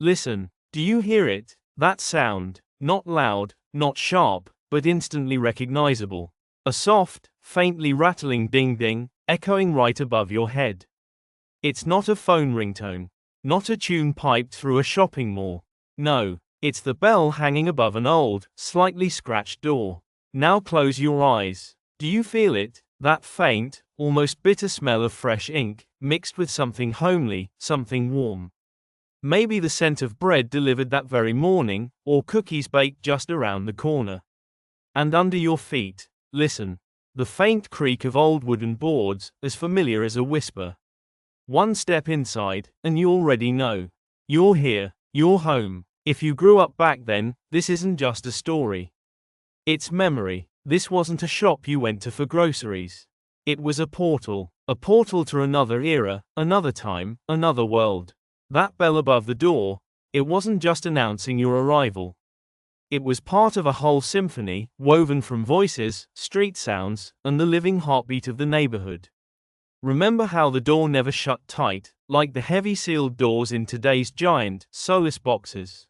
Listen, do you hear it? That sound, not loud, not sharp, but instantly recognizable. A soft, faintly rattling ding-ding, echoing right above your head. It's not a phone ringtone. Not a tune piped through a shopping mall. No, it's the bell hanging above an old, slightly scratched door. Now close your eyes. Do you feel it? That faint, almost bitter smell of fresh ink, mixed with something homely, something warm. Maybe the scent of bread delivered that very morning, or cookies baked just around the corner. And under your feet, listen. The faint creak of old wooden boards, as familiar as a whisper. One step inside, and you already know. You're here, you're home. If you grew up back then, this isn't just a story. It's memory. This wasn't a shop you went to for groceries. It was a portal to another era, another time, another world. That bell above the door, it wasn't just announcing your arrival. It was part of a whole symphony, woven from voices, street sounds, and the living heartbeat of the neighborhood. Remember how the door never shut tight, like the heavy sealed doors in today's giant, soulless boxes.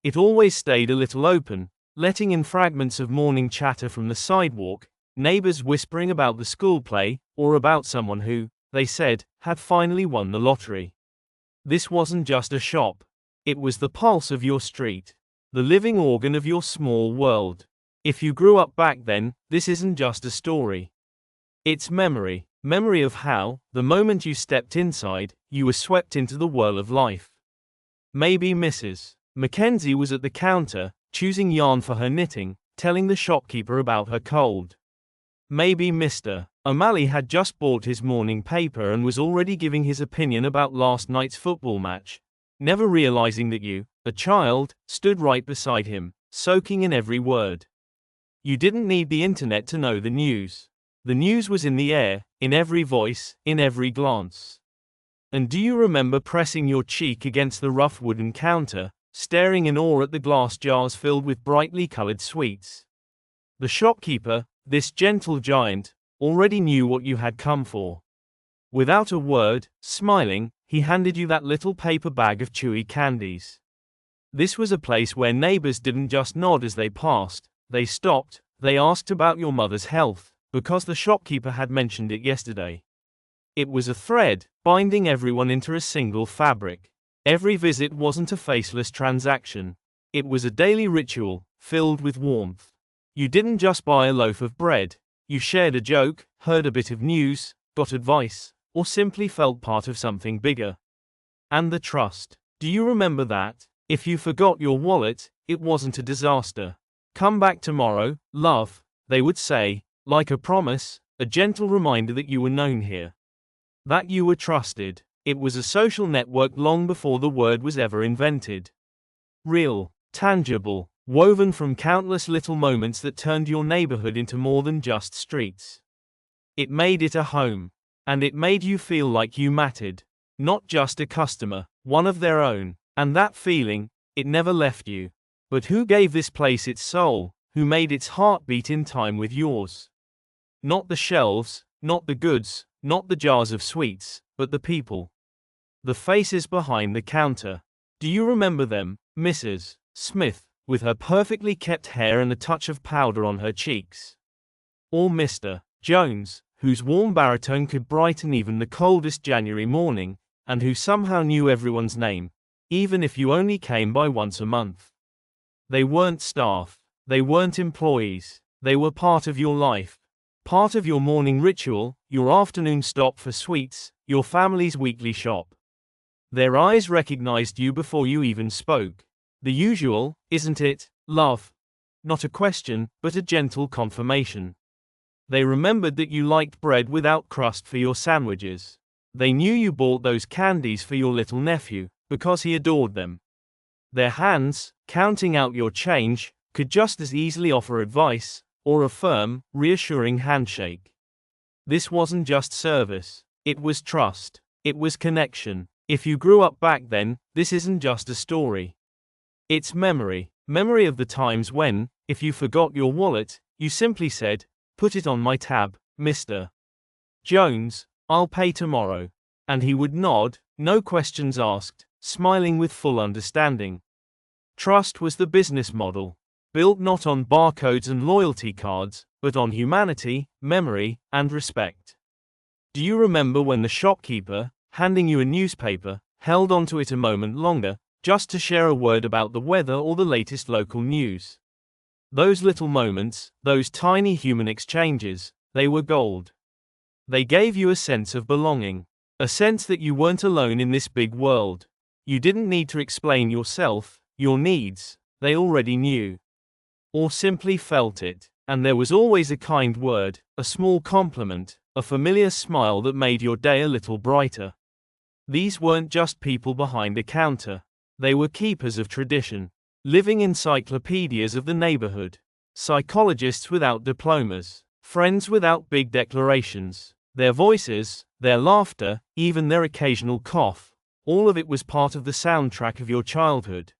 It always stayed a little open, letting in fragments of morning chatter from the sidewalk, neighbors whispering about the school play, or about someone who, they said, had finally won the lottery. This wasn't just a shop. It was the pulse of your street. The living organ of your small world. If you grew up back then, this isn't just a story. It's memory. Memory of how, the moment you stepped inside, you were swept into the whirl of life. Maybe Mrs. Mackenzie was at the counter, choosing yarn for her knitting, telling the shopkeeper about her cold. Maybe Mr. O'Malley had just bought his morning paper and was already giving his opinion about last night's football match, never realizing that you, a child, stood right beside him, soaking in every word. You didn't need the internet to know the news. The news was in the air, in every voice, in every glance. And do you remember pressing your cheek against the rough wooden counter, staring in awe at the glass jars filled with brightly colored sweets? The shopkeeper, this gentle giant, already knew what you had come for. Without a word, smiling, he handed you that little paper bag of chewy candies. This was a place where neighbors didn't just nod as they passed, they stopped, they asked about your mother's health, because the shopkeeper had mentioned it yesterday. It was a thread, binding everyone into a single fabric. Every visit wasn't a faceless transaction. It was a daily ritual, filled with warmth. You didn't just buy a loaf of bread. You shared a joke, heard a bit of news, got advice, or simply felt part of something bigger. And the trust. Do you remember that? If you forgot your wallet, it wasn't a disaster. Come back tomorrow, love, they would say, like a promise, a gentle reminder that you were known here. That you were trusted. It was a social network long before the word was ever invented. Real, tangible, woven from countless little moments that turned your neighborhood into more than just streets. It made it a home. And it made you feel like you mattered. Not just a customer, one of their own. And that feeling, it never left you. But who gave this place its soul? Who made its heart beat in time with yours? Not the shelves, not the goods, not the jars of sweets, but the people. The faces behind the counter. Do you remember them? Mrs. Smith, with her perfectly kept hair and a touch of powder on her cheeks. Or Mr. Jones, whose warm baritone could brighten even the coldest January morning, and who somehow knew everyone's name, even if you only came by once a month. They weren't staff. They weren't employees. They were part of your life. Part of your morning ritual, your afternoon stop for sweets, your family's weekly shop. Their eyes recognized you before you even spoke. The usual, isn't it, love? Not a question, but a gentle confirmation. They remembered that you liked bread without crust for your sandwiches. They knew you bought those candies for your little nephew, because he adored them. Their hands, counting out your change, could just as easily offer advice, or a firm, reassuring handshake. This wasn't just service. It was trust. It was connection. If you grew up back then, this isn't just a story. It's memory. Memory of the times when, if you forgot your wallet, you simply said, "Put it on my tab, Mr. Jones, I'll pay tomorrow." And he would nod, no questions asked, smiling with full understanding. Trust was the business model, built not on barcodes and loyalty cards, but on humanity, memory, and respect. Do you remember when the shopkeeper, handing you a newspaper, held onto it a moment longer, just to share a word about the weather or the latest local news? Those little moments, those tiny human exchanges, they were gold. They gave you a sense of belonging, a sense that you weren't alone in this big world. You didn't need to explain yourself, your needs, they already knew. Or simply felt it, and there was always a kind word, a small compliment, a familiar smile that made your day a little brighter. These weren't just people behind a counter. They were keepers of tradition, living encyclopedias of the neighborhood, psychologists without diplomas, friends without big declarations. Their voices, their laughter, even their occasional cough, all of it was part of the soundtrack of your childhood.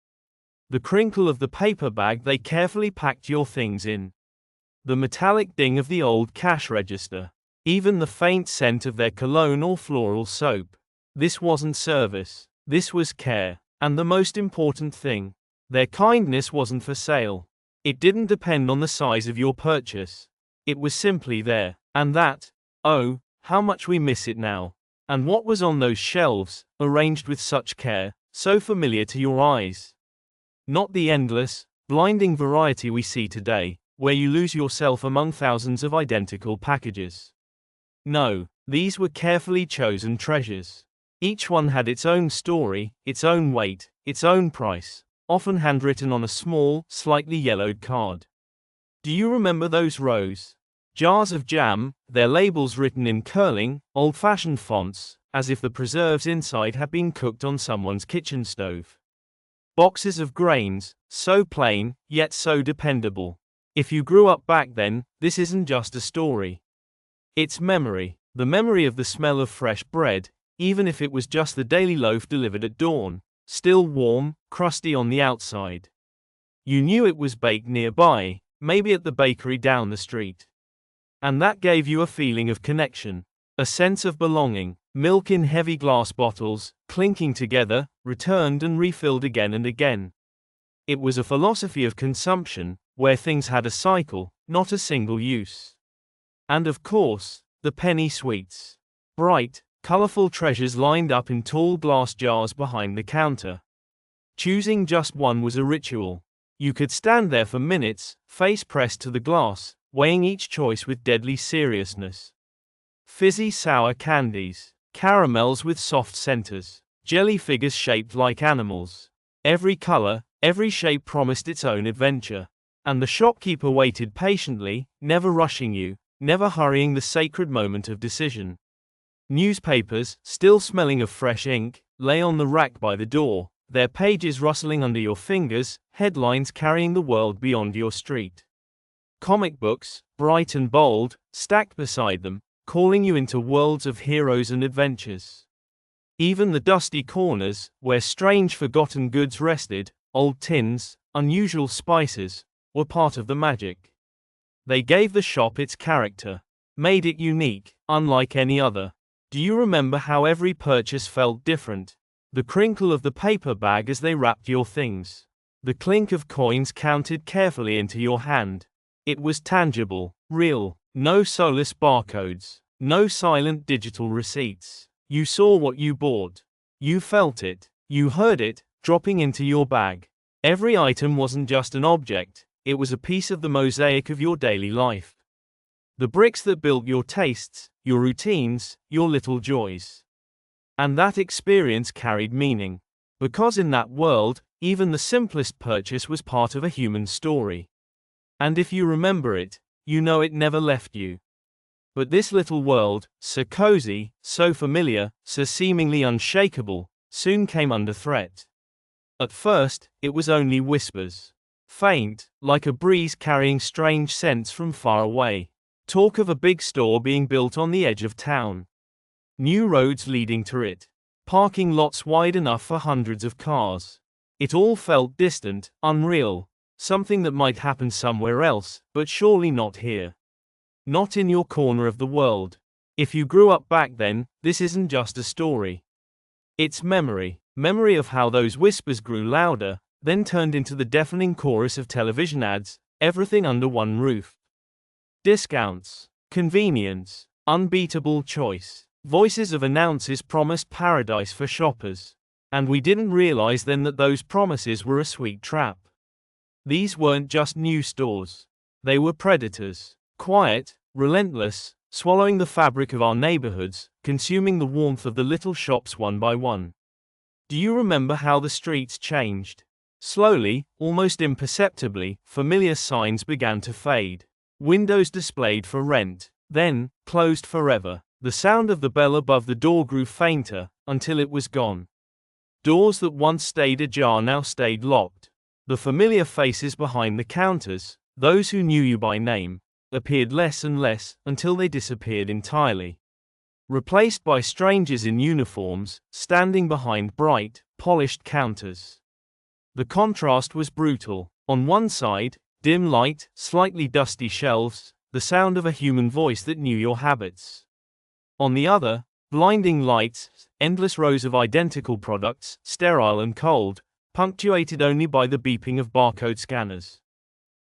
The crinkle of the paper bag they carefully packed your things in. The metallic ding of the old cash register. Even the faint scent of their cologne or floral soap. This wasn't service. This was care. And the most important thing, their kindness wasn't for sale. It didn't depend on the size of your purchase. It was simply there. And that, oh, how much we miss it now. And what was on those shelves, arranged with such care, so familiar to your eyes. Not the endless, blinding variety we see today, where you lose yourself among thousands of identical packages. No, these were carefully chosen treasures. Each one had its own story, its own weight, its own price, often handwritten on a small, slightly yellowed card. Do you remember those rows? Jars of jam, their labels written in curling, old-fashioned fonts, as if the preserves inside had been cooked on someone's kitchen stove. Boxes of grains, so plain, yet so dependable. If you grew up back then, this isn't just a story. It's memory, the memory of the smell of fresh bread, even if it was just the daily loaf delivered at dawn, still warm, crusty on the outside. You knew it was baked nearby, maybe at the bakery down the street. And that gave you a feeling of connection, a sense of belonging. Milk in heavy glass bottles, clinking together, returned and refilled again and again. It was a philosophy of consumption, where things had a cycle, not a single use. And of course, the penny sweets. Bright, colorful treasures lined up in tall glass jars behind the counter. Choosing just one was a ritual. You could stand there for minutes, face pressed to the glass, weighing each choice with deadly seriousness. Fizzy sour candies, caramels with soft centers, jelly figures shaped like animals. Every color, every shape promised its own adventure. And the shopkeeper waited patiently, never rushing you, never hurrying the sacred moment of decision. Newspapers, still smelling of fresh ink, lay on the rack by the door, their pages rustling under your fingers, headlines carrying the world beyond your street. Comic books, bright and bold, stacked beside them, calling you into worlds of heroes and adventures. Even the dusty corners, where strange forgotten goods rested, old tins, unusual spices, were part of the magic. They gave the shop its character, made it unique, unlike any other. Do you remember how every purchase felt different? The crinkle of the paper bag as they wrapped your things. The clink of coins counted carefully into your hand. It was tangible, real, no soulless barcodes, no silent digital receipts. You saw what you bought. You felt it. You heard it, dropping into your bag. Every item wasn't just an object, it was a piece of the mosaic of your daily life. The bricks that built your tastes, your routines, your little joys. And that experience carried meaning. Because in that world, even the simplest purchase was part of a human story. And if you remember it, you know it never left you. But this little world, so cozy, so familiar, so seemingly unshakable, soon came under threat. At first, it was only whispers. Faint, like a breeze carrying strange scents from far away. Talk of a big store being built on the edge of town. New roads leading to it. Parking lots wide enough for hundreds of cars. It all felt distant, unreal. Something that might happen somewhere else, but surely not here. Not in your corner of the world. If you grew up back then, this isn't just a story. It's memory. Memory of how those whispers grew louder, then turned into the deafening chorus of television ads, everything under one roof. Discounts, convenience, unbeatable choice. Voices of announcers promised paradise for shoppers. And we didn't realize then that those promises were a sweet trap. These weren't just new stores. They were predators. Quiet, relentless, swallowing the fabric of our neighborhoods, consuming the warmth of the little shops one by one. Do you remember how the streets changed? Slowly, almost imperceptibly, familiar signs began to fade. Windows displayed for rent, then, closed forever. The sound of the bell above the door grew fainter, until it was gone. Doors that once stayed ajar now stayed locked. The familiar faces behind the counters, those who knew you by name, appeared less and less, until they disappeared entirely. Replaced by strangers in uniforms, standing behind bright, polished counters. The contrast was brutal. On one side, dim light, slightly dusty shelves, the sound of a human voice that knew your habits. On the other, blinding lights, endless rows of identical products, sterile and cold, punctuated only by the beeping of barcode scanners.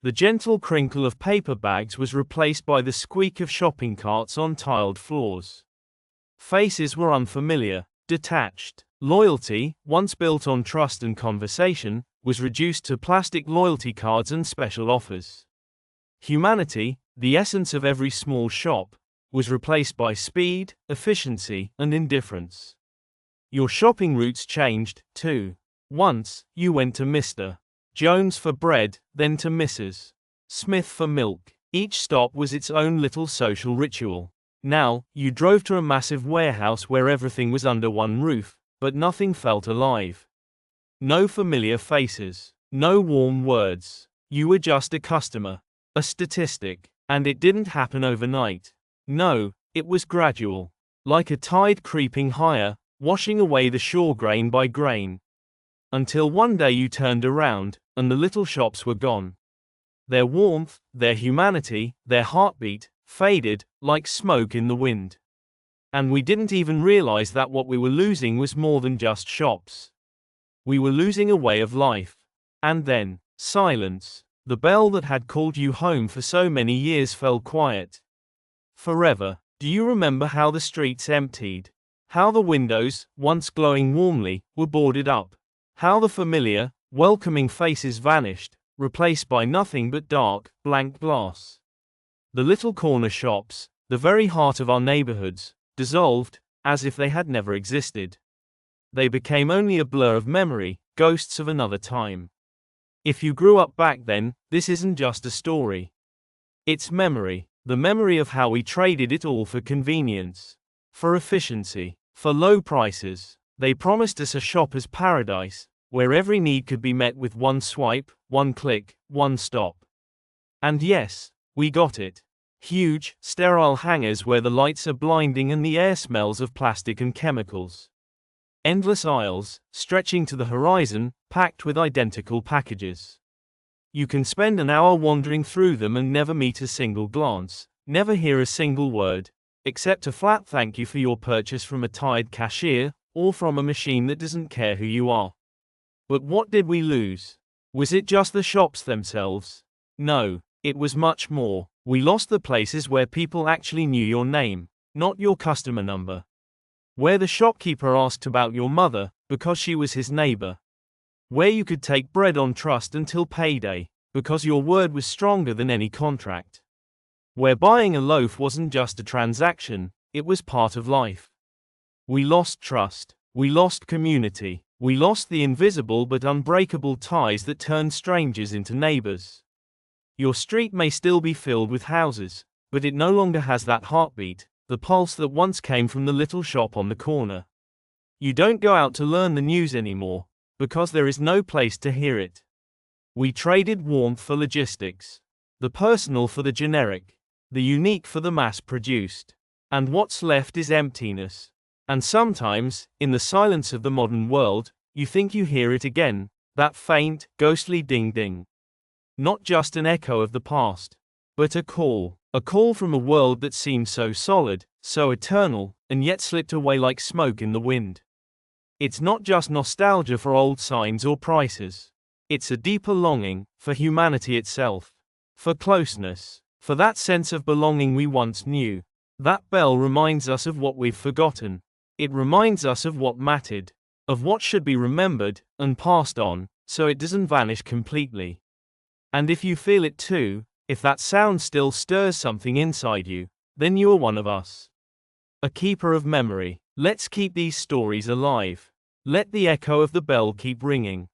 The gentle crinkle of paper bags was replaced by the squeak of shopping carts on tiled floors. Faces were unfamiliar, detached. Loyalty, once built on trust and conversation, was reduced to plastic loyalty cards and special offers. Humanity, the essence of every small shop, was replaced by speed, efficiency, and indifference. Your shopping routes changed, too. Once, you went to Mr. Jones for bread, then to Mrs. Smith for milk. Each stop was its own little social ritual. Now, you drove to a massive warehouse where everything was under one roof, but nothing felt alive. No familiar faces. No warm words. You were just a customer. A statistic. And it didn't happen overnight. No, it was gradual. Like a tide creeping higher, washing away the shore grain by grain. Until one day you turned around, and the little shops were gone. Their warmth, their humanity, their heartbeat, faded, like smoke in the wind. And we didn't even realize that what we were losing was more than just shops. We were losing a way of life. And then, silence. The bell that had called you home for so many years fell quiet. Forever. Do you remember how the streets emptied? How the windows, once glowing warmly, were boarded up? How the familiar, welcoming faces vanished, replaced by nothing but dark, blank glass? The little corner shops, the very heart of our neighborhoods, dissolved, as if they had never existed. They became only a blur of memory, ghosts of another time. If you grew up back then, this isn't just a story. It's memory, the memory of how we traded it all for convenience, for efficiency, for low prices. They promised us a shopper's paradise, where every need could be met with one swipe, one click, one stop. And yes, we got it. Huge, sterile hangars where the lights are blinding and the air smells of plastic and chemicals. Endless aisles, stretching to the horizon, packed with identical packages. You can spend an hour wandering through them and never meet a single glance, never hear a single word, except a flat thank you for your purchase from a tired cashier, or from a machine that doesn't care who you are. But what did we lose? Was it just the shops themselves? No, it was much more. We lost the places where people actually knew your name, not your customer number. Where the shopkeeper asked about your mother, because she was his neighbor. Where you could take bread on trust until payday, because your word was stronger than any contract. Where buying a loaf wasn't just a transaction, it was part of life. We lost trust. We lost community. We lost the invisible but unbreakable ties that turned strangers into neighbors. Your street may still be filled with houses, but it no longer has that heartbeat, the pulse that once came from the little shop on the corner. You don't go out to learn the news anymore, because there is no place to hear it. We traded warmth for logistics. The personal for the generic. The unique for the mass-produced. And what's left is emptiness. And sometimes, in the silence of the modern world, you think you hear it again, that faint, ghostly ding-ding. Not just an echo of the past, but a call from a world that seemed so solid, so eternal, and yet slipped away like smoke in the wind. It's not just nostalgia for old signs or prices. It's a deeper longing for humanity itself, for closeness, for that sense of belonging we once knew. That bell reminds us of what we've forgotten. It reminds us of what mattered, of what should be remembered and passed on, so it doesn't vanish completely. And if you feel it too, if that sound still stirs something inside you, then you're one of us. A keeper of memory. Let's keep these stories alive. Let the echo of the bell keep ringing.